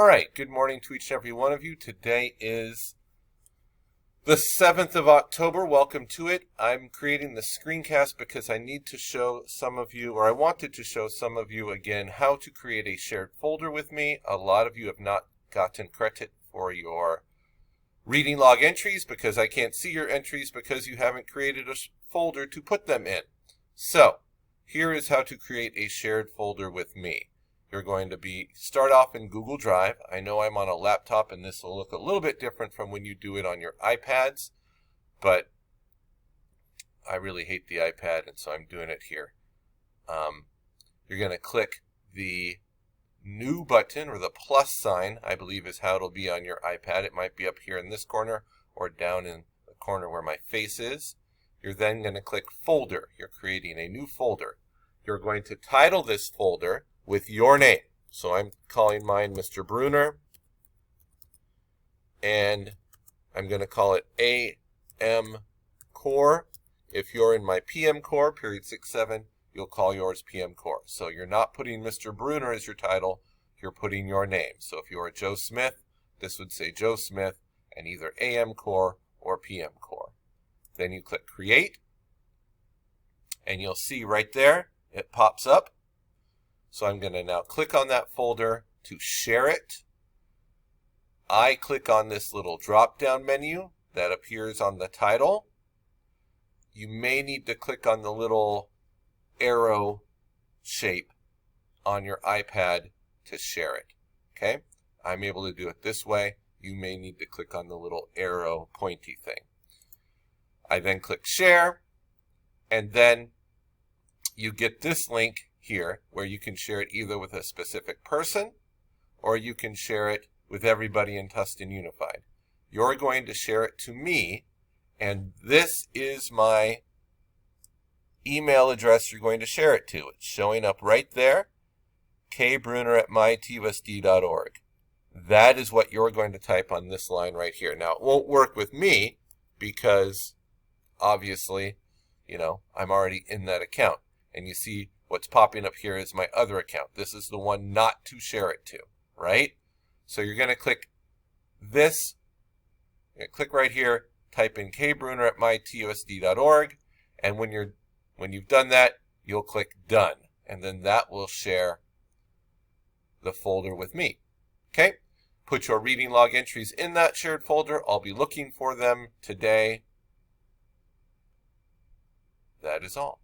All right, good morning to each and every one of you. Today is the 7th of October. Welcome to it. I'm creating the screencast because I need to show some of you, or I wanted to show some of you again, how to create a shared folder with me. A lot of you have not gotten credit for your reading log entries because I can't see your entries because you haven't created a folder to put them in. So, here is how to create a shared folder with me. You're going to start off in Google Drive. I know I'm on a laptop and this will look a little bit different from when you do it on your iPads, but I really hate the iPad and so I'm doing it here. You're going to click the new button, or the plus sign, I believe is how it'll be on your iPad. It might be up here in this corner or down in the corner where my face is. You're then going to click folder. You're creating a new folder. You're going to title this folder with your name. So I'm calling mine Mr. Bruner, and I'm going to call it AM Core. If you're in my PM Core, period 67, you'll call yours PM Core. So you're not putting Mr. Bruner as your title, you're putting your name. So if you're a Joe Smith, this would say Joe Smith and either AM Core or PM Core. Then you click Create, and you'll see right there, it pops up. So I'm going to now click on that folder to share it. I click on this little drop-down menu that appears on the title. You may need to click on the little arrow shape on your iPad to share it. Okay? I'm able to do it this way. You may need to click on the little arrow pointy thing. I then click share, and then you get this link here where you can share it either with a specific person or you can share it with everybody in Tustin Unified. You're going to share it to me, and this is my email address you're going to share it to. It's showing up right there, kbruner@mytusd.org. That is what you're going to type on this line right here. Now, it won't work with me because obviously, I'm already in that account. And you see what's popping up here is my other account. This is the one not to share it to, right? So you're going to click this. You're going to click right here, type in kbruner@mytusd.org, and when you've done that, you'll click done, and then that will share the folder with me. Okay? Put your reading log entries in that shared folder. I'll be looking for them today. That is all.